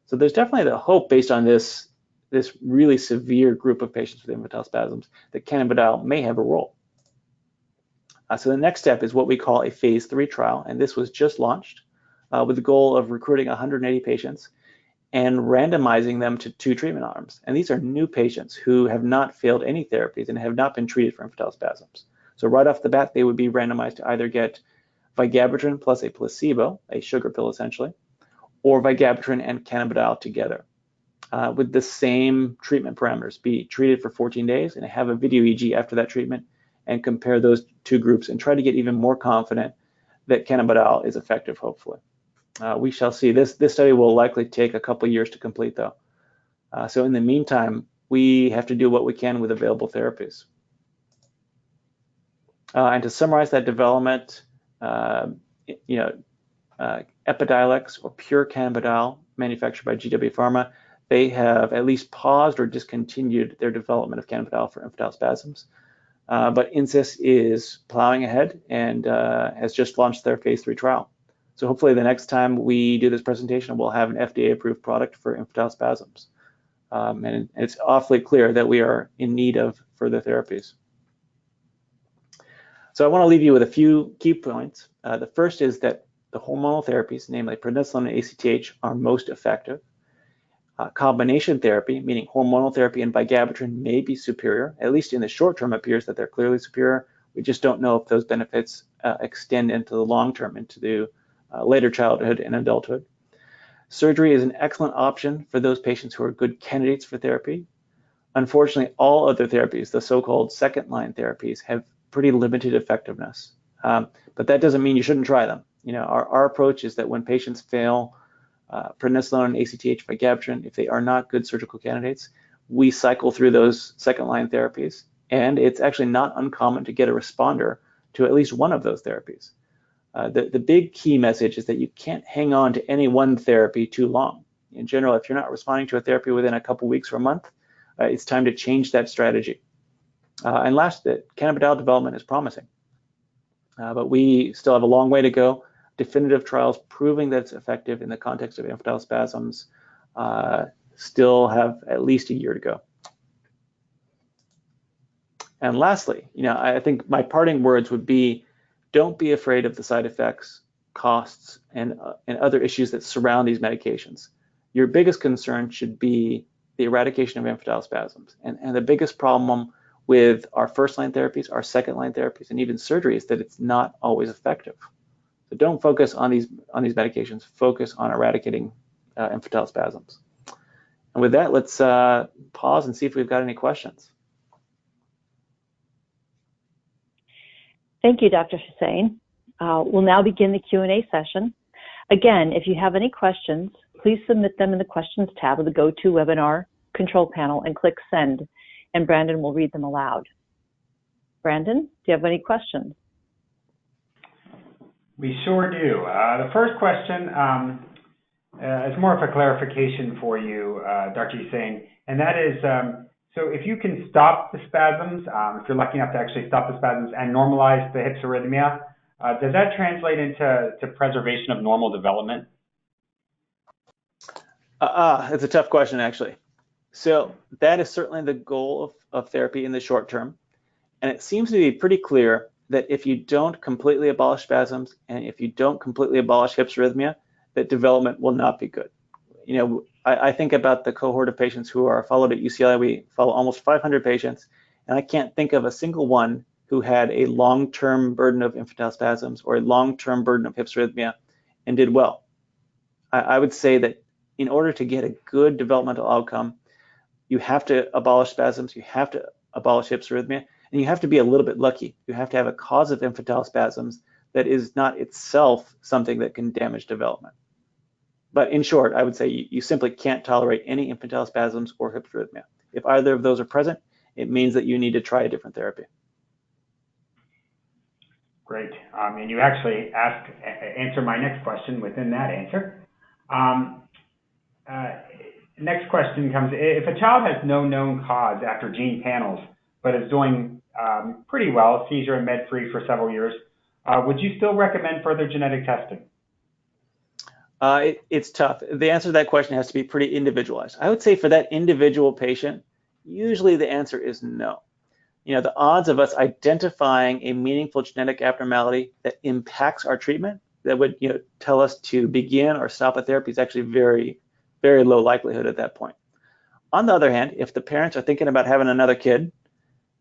S2: So there's definitely the hope based on this really severe group of patients with infantile spasms that cannabidiol may have a role. So the next step is what we call a phase 3 trial, and this was just launched with the goal of recruiting 180 patients and randomizing them to 2 treatment arms. And these are new patients who have not failed any therapies and have not been treated for infantile spasms. So right off the bat, they would be randomized to either get Vigabatrin plus a placebo, a sugar pill essentially, or Vigabatrin and cannabidiol together. with the same treatment parameters, be treated for 14 days and have a video EEG after that treatment, and compare those two groups and try to get even more confident that cannabidiol is effective, hopefully. We shall see. This study will likely take a couple years to complete, though. So in the meantime, we have to do what we can with available therapies. And to summarize that development, Epidiolex, or pure cannabidiol, manufactured by GW Pharma, they have at least paused or discontinued their development of cannabidiol for infantile spasms. But Insys is plowing ahead and has just launched their phase 3 trial. So hopefully the next time we do this presentation, we'll have an FDA-approved product for infantile spasms. And it's awfully clear that we are in need of further therapies. So I want to leave you with a few key points. The first is that the hormonal therapies, namely prednisolone and ACTH, are most effective. Combination therapy, meaning hormonal therapy and Vigabatrin, may be superior. At least in the short term, appears that they're clearly superior. We just don't know if those benefits extend into the long term, into the later childhood and adulthood. Surgery is an excellent option for those patients who are good candidates for therapy. Unfortunately, all other therapies, the so-called second-line therapies, have pretty limited effectiveness. But that doesn't mean you shouldn't try them. Our approach is that when patients fail prednisolone, ACTH, Vigabatrin, if they are not good surgical candidates, we cycle through those second-line therapies, and it's actually not uncommon to get a responder to at least one of those therapies. The big key message is that you can't hang on to any one therapy too long. In general, if you're not responding to a therapy within a couple weeks or a month, it's time to change that strategy. And last, the cannabidiol development is promising, but we still have a long way to go. Definitive trials proving that it's effective in the context of infantile spasms still have at least a year to go. And lastly, I think my parting words would be, don't be afraid of the side effects, costs, and other issues that surround these medications. Your biggest concern should be the eradication of infantile spasms. And the biggest problem with our first-line therapies, our second-line therapies, and even surgery is that it's not always effective. So don't focus on these medications. Focus on eradicating infantile spasms. And with that, let's pause and see if we've got any questions.
S1: Thank you, Dr. Hussain. We'll now begin the Q&A session. Again, if you have any questions, please submit them in the Questions tab of the GoToWebinar control panel and click Send, and Brandon will read them aloud. Brandon, do you have any questions?
S3: We sure do. The first question is more of a clarification for you, Dr. Hussain, and that is, so if you can stop the spasms, if you're lucky enough to actually stop the spasms and normalize the hypsarrhythmia, does that translate into preservation of normal development?
S2: It's a tough question, actually. So that is certainly the goal of therapy in the short term. And it seems to be pretty clear that if you don't completely abolish spasms and if you don't completely abolish hypsarrhythmia, that development will not be good. I think about the cohort of patients who are followed at UCLA. We follow almost 500 patients, and I can't think of a single one who had a long-term burden of infantile spasms or a long-term burden of hypsarrhythmia and did well. I would say that in order to get a good developmental outcome, you have to abolish spasms, you have to abolish hypsarrhythmia, and you have to be a little bit lucky. You have to have a cause of infantile spasms that is not itself something that can damage development. But in short, I would say you simply can't tolerate any infantile spasms or hypsarrhythmia. If either of those are present, it means that you need to try a different therapy.
S3: Great. And you actually answer my next question within that answer. Next question comes, if a child has no known cause after gene panels, but is doing pretty well, seizure and med-free for several years, would you still recommend further genetic testing?
S2: It's tough. The answer to that question has to be pretty individualized. I would say for that individual patient, usually the answer is no. The odds of us identifying a meaningful genetic abnormality that impacts our treatment, that would tell us to begin or stop a therapy, is actually very, very low likelihood at that point. On the other hand, if the parents are thinking about having another kid,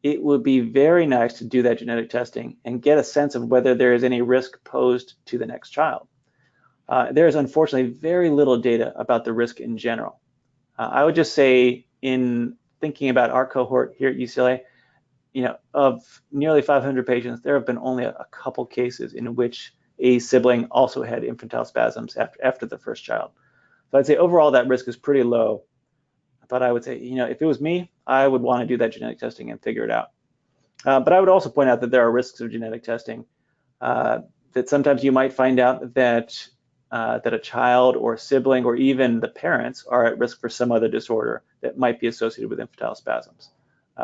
S2: it would be very nice to do that genetic testing and get a sense of whether there is any risk posed to the next child. There is unfortunately very little data about the risk in general. I would just say, in thinking about our cohort here at UCLA, of nearly 500 patients, there have been only a couple cases in which a sibling also had infantile spasms after the first child. So I'd say overall that risk is pretty low. But I would say, if it was me, I would want to do that genetic testing and figure it out. But I would also point out that there are risks of genetic testing. That sometimes you might find out that a child or sibling or even the parents are at risk for some other disorder that might be associated with infantile spasms.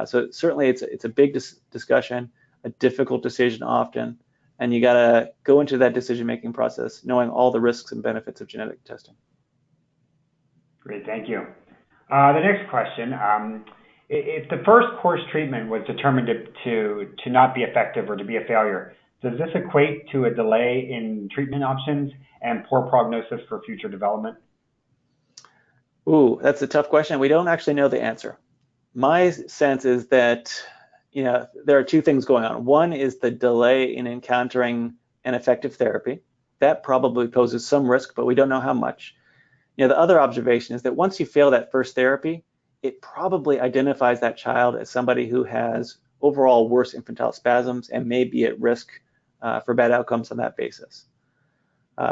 S2: So certainly it's a big discussion, a difficult decision often, and you got to go into that decision-making process knowing all the risks and benefits of genetic testing.
S3: Great, thank you. The next question, if the first course treatment was determined to not be effective or to be a failure, does this equate to a delay in treatment options and poor prognosis for future development?
S2: Ooh, that's a tough question. We don't actually know the answer. My sense is that there are two things going on. One is the delay in encountering an effective therapy. That probably poses some risk, but we don't know how much. The other observation is that once you fail that first therapy, it probably identifies that child as somebody who has overall worse infantile spasms and may be at risk for bad outcomes on that basis.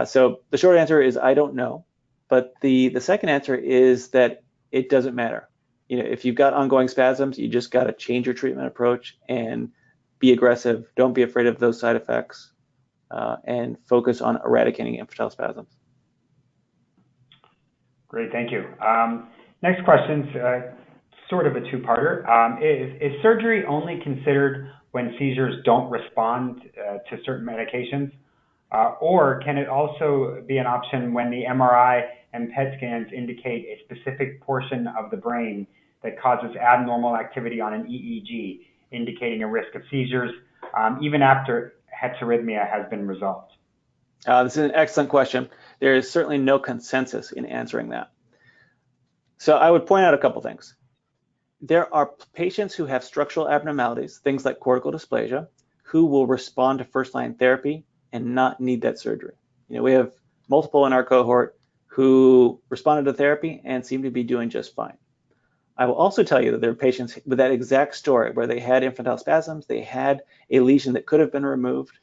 S2: So the short answer is I don't know, but the second answer is that it doesn't matter. If you've got ongoing spasms, you just got to change your treatment approach and be aggressive. Don't be afraid of those side effects and focus on eradicating infantile spasms.
S3: Great, thank you. Next question's sort of a two-parter. Is surgery only considered when seizures don't respond to certain medications? Or can it also be an option when the MRI and PET scans indicate a specific portion of the brain that causes abnormal activity on an EEG, indicating a risk of seizures, even after hypsarrhythmia has been resolved?
S2: This is an excellent question. There is certainly no consensus in answering that. So I would point out a couple things. There are patients who have structural abnormalities, things like cortical dysplasia, who will respond to first-line therapy and not need that surgery. We have multiple in our cohort who responded to therapy and seem to be doing just fine. I will also tell you that there are patients with that exact story where they had infantile spasms, they had a lesion that could have been removed,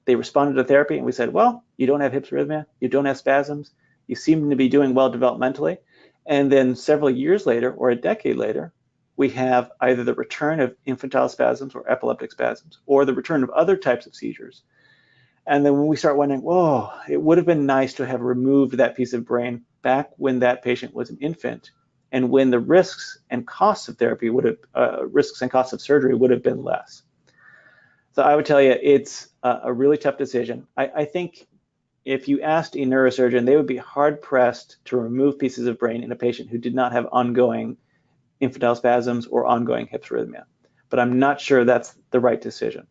S2: they responded to therapy, and we said, well, you don't have hypsarrhythmia, you don't have spasms, you seem to be doing well developmentally. And then several years later, or a decade later, we have either the return of infantile spasms or epileptic spasms, or the return of other types of seizures. And then when we start wondering, whoa, it would have been nice to have removed that piece of brain back when that patient was an infant, and when the risks and costs of therapy risks and costs of surgery would have been less. So I would tell you, it's a really tough decision. I think if you asked a neurosurgeon, they would be hard pressed to remove pieces of brain in a patient who did not have ongoing infantile spasms or ongoing hypsarrhythmia. But I'm not sure that's the right decision.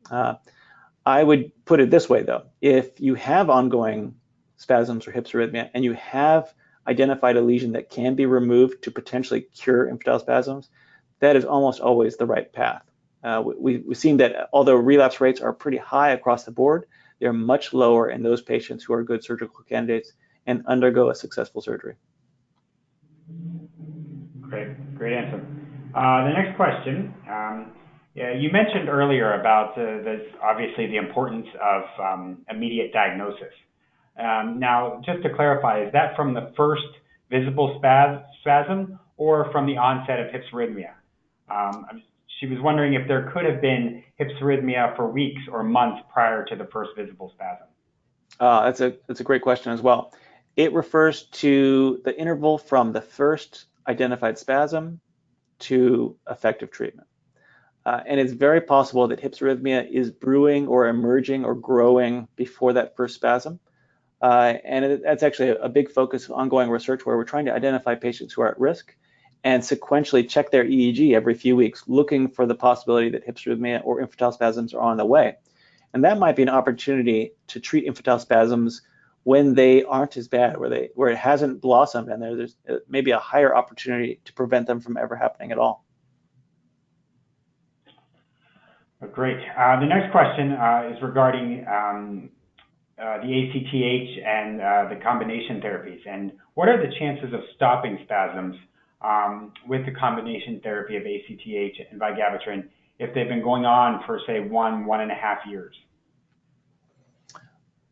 S2: I would put it this way, though. If you have ongoing spasms or hypsarrhythmia and you have identified a lesion that can be removed to potentially cure infantile spasms, that is almost always the right path. We've seen that although relapse rates are pretty high across the board, they're much lower in those patients who are good surgical candidates and undergo a successful surgery.
S3: Great answer. The next question, you mentioned earlier about obviously the importance of immediate diagnosis. Now, just to clarify, is that from the first visible spasm or from the onset of hypsarrhythmia? She was wondering if there could have been hypsarrhythmia for weeks or months prior to the first visible spasm.
S2: That's a great question as well. It refers to the interval from the first identified spasm to effective treatment. And it's very possible that hypsarrhythmia is brewing or emerging or growing before that first spasm. And that's actually a big focus of ongoing research where we're trying to identify patients who are at risk and sequentially check their EEG every few weeks, looking for the possibility that hypsarrhythmia or infantile spasms are on the way. And that might be an opportunity to treat infantile spasms when they aren't as bad, where it hasn't blossomed, and there's maybe a higher opportunity to prevent them from ever happening at all.
S3: Great. The next question is regarding ACTH and the combination therapies? And what are the chances of stopping spasms with the combination therapy of ACTH and Vigabatrin if they've been going on for, say, 1.5 years?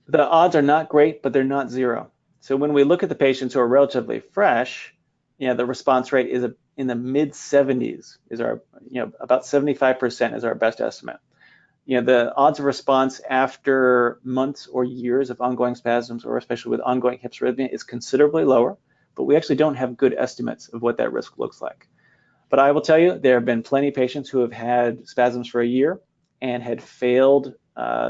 S2: The odds are not great, but they're not zero. So when we look at the patients who are relatively fresh, the response rate is in the mid 70s, is our, about 75% is our best estimate. The odds of response after months or years of ongoing spasms, or especially with ongoing hypsarrhythmia, is considerably lower, but we actually don't have good estimates of what that risk looks like. But I will tell you, there have been plenty of patients who have had spasms for a year and had failed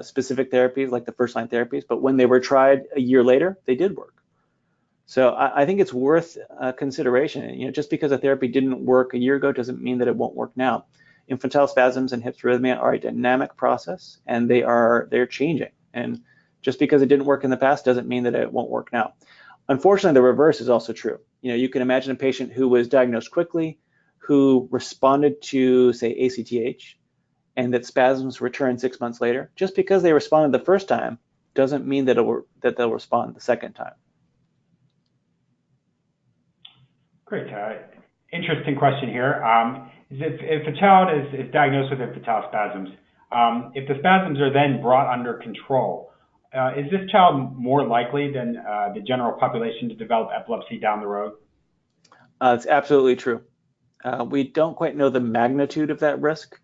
S2: specific therapies like the first-line therapies, but when they were tried a year later, they did work. So I think it's worth consideration. Just because a therapy didn't work a year ago doesn't mean that it won't work now. Infantile spasms and hypsarrhythmia are a dynamic process, and they're changing. And just because it didn't work in the past doesn't mean that it won't work now. Unfortunately, the reverse is also true. You can imagine a patient who was diagnosed quickly, who responded to, say, ACTH, and that spasms return 6 months later. Just because they responded the first time doesn't mean that they'll respond the second time.
S3: Great. Interesting question here. If a child is diagnosed with infantile spasms, if the spasms are then brought under control, is this child more likely than the general population to develop epilepsy down the road?
S2: It's absolutely true. We don't quite know the magnitude of that risk,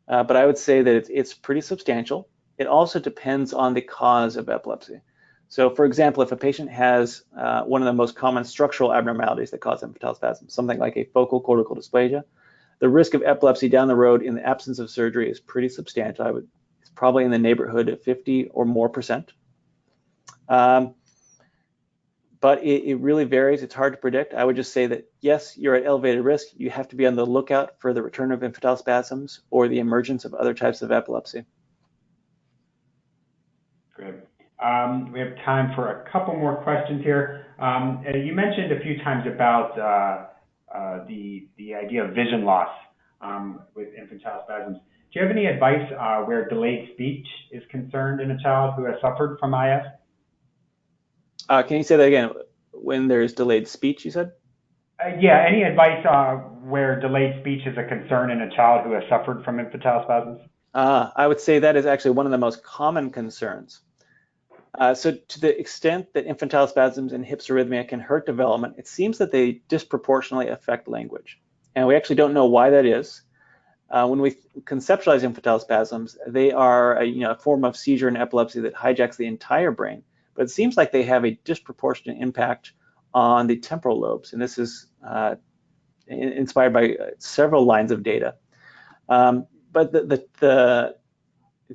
S2: but I would say that it's pretty substantial. It also depends on the cause of epilepsy. So, for example, if a patient has one of the most common structural abnormalities that cause infantile spasms, something like a focal cortical dysplasia, the risk of epilepsy down the road in the absence of surgery is pretty substantial. It's probably in the neighborhood of 50 or more percent. But it really varies. It's hard to predict. I would just say that, yes, you're at elevated risk. You have to be on the lookout for the return of infantile spasms or the emergence of other types of epilepsy.
S3: Great. We have time for a couple more questions here. You mentioned a few times about the idea of vision loss with infantile spasms. Do you have any advice where delayed speech is concerned in a child who has suffered from IS?
S2: Can you say that again? When there's delayed speech, you said?
S3: Yeah, any advice where delayed speech is a concern in a child who has suffered from infantile spasms?
S2: I would say that is actually one of the most common concerns. So to the extent that infantile spasms and hypsarrhythmia can hurt development, it seems that they disproportionately affect language. And we actually don't know why that is. When we conceptualize infantile spasms, they are a form of seizure and epilepsy that hijacks the entire brain. But it seems like they have a disproportionate impact on the temporal lobes. And this is inspired by several lines of data. But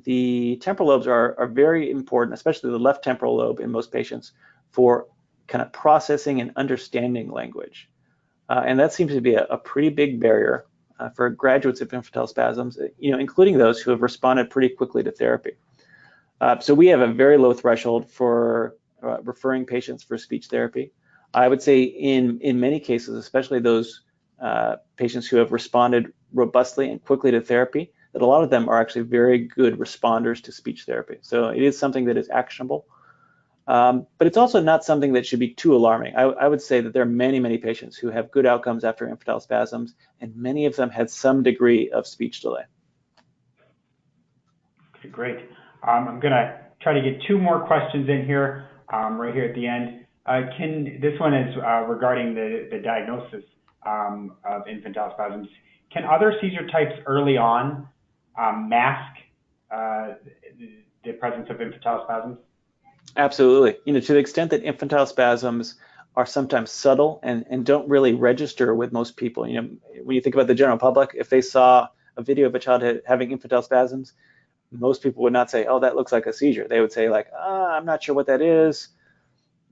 S2: the temporal lobes are very important, especially the left temporal lobe in most patients, for kind of processing and understanding language. And that seems to be a pretty big barrier for graduates of infantile spasms, including those who have responded pretty quickly to therapy. So we have a very low threshold for referring patients for speech therapy. I would say in many cases, especially those patients who have responded robustly and quickly to therapy, that a lot of them are actually very good responders to speech therapy. So it is something that is actionable. But it's also not something that should be too alarming. I would say that there are many, many patients who have good outcomes after infantile spasms, and many of them had some degree of speech delay.
S3: Okay, great. I'm going to try to get two more questions in here, right here at the end. This one is regarding the diagnosis of infantile spasms. Can other seizure types early on mask the presence of infantile spasms?
S2: Absolutely. To the extent that infantile spasms are sometimes subtle and don't really register with most people. When you think about the general public, if they saw a video of a child having infantile spasms, most people would not say, oh, that looks like a seizure. They would say, like, I'm not sure what that is.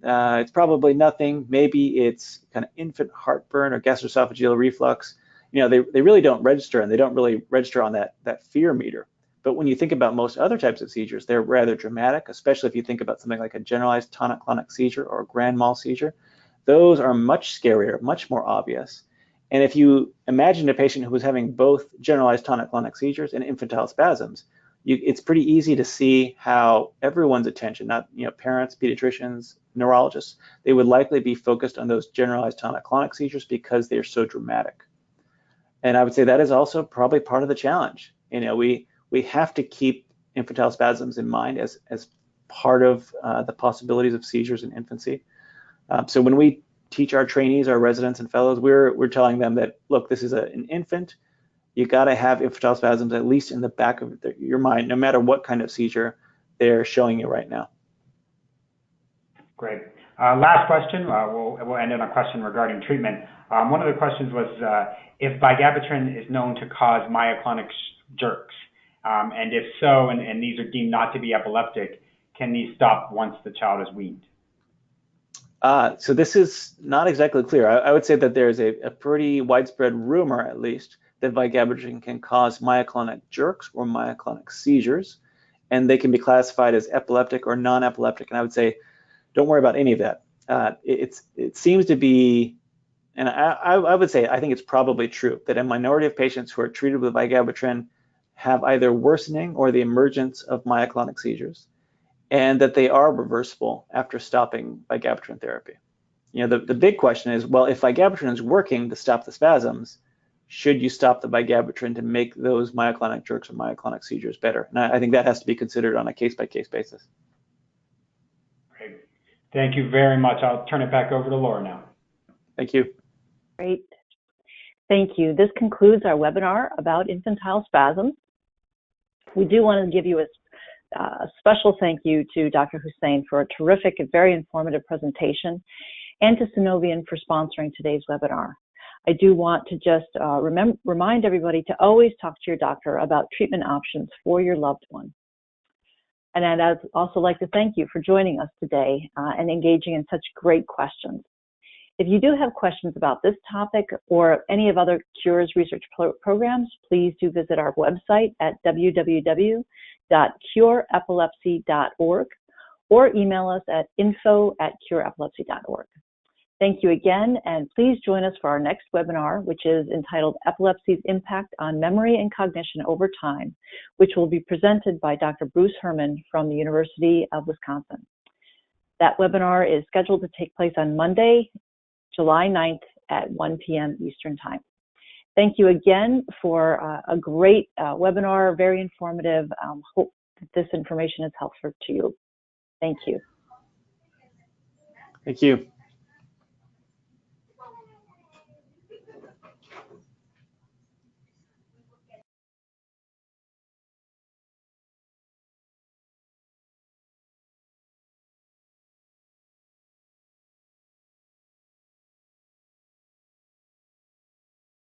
S2: It's probably nothing. Maybe it's kind of infant heartburn or gastroesophageal reflux. They really don't register, and they don't really register on that fear meter. But when you think about most other types of seizures, they're rather dramatic, especially if you think about something like a generalized tonic-clonic seizure or a grand mal seizure. Those are much scarier, much more obvious. And if you imagine a patient who was having both generalized tonic-clonic seizures and infantile spasms, it's pretty easy to see how everyone's attention, not parents, pediatricians, neurologists, they would likely be focused on those generalized tonic-clonic seizures because they're so dramatic. And I would say that is also probably part of the challenge. We have to keep infantile spasms in mind as part of the possibilities of seizures in infancy. So when we teach our trainees, our residents and fellows, we're telling them that, look, this is an infant. You got to have infantile spasms at least in the back of your mind, no matter what kind of seizure they're showing you right now.
S3: Great. Last question. We'll end on a question regarding treatment. One of the questions was if Vigabatrin is known to cause myoclonic jerks, and if so, and these are deemed not to be epileptic, can these stop once the child is weaned?
S2: So this is not exactly clear. I would say that there's a pretty widespread rumor, at least, that Vigabatrin can cause myoclonic jerks or myoclonic seizures, and they can be classified as epileptic or non-epileptic. And I would say, don't worry about any of that. It seems to be, and I would say, I think it's probably true that a minority of patients who are treated with Vigabatrin have either worsening or the emergence of myoclonic seizures, and that they are reversible after stopping Vigabatrin therapy. The big question is, well, if Vigabatrin is working to stop the spasms, should you stop the Vigabatrin to make those myoclonic jerks or myoclonic seizures better? And I think that has to be considered on a case-by-case basis.
S3: Great. Thank you very much. I'll turn it back over to Laura now.
S2: Thank you.
S1: Great. Thank you. This concludes our webinar about infantile spasms. We do want to give you a special thank you to Dr. Hussain for a terrific and very informative presentation, and to Synovian for sponsoring today's webinar. I do want to just remind everybody to always talk to your doctor about treatment options for your loved one. And I'd also like to thank you for joining us today and engaging in such great questions. If you do have questions about this topic or any of other Cure's research programs, please do visit our website at www.cureepilepsy.org or email us at info@cureepilepsy.org. Thank you again, and please join us for our next webinar, which is entitled Epilepsy's Impact on Memory and Cognition Over Time, which will be presented by Dr. Bruce Herman from the University of Wisconsin. That webinar is scheduled to take place on Monday, July 9th at 1 p.m. Eastern Time. Thank you again for a great webinar, very informative. Hope that this information is helpful to you. Thank you.
S2: Thank you.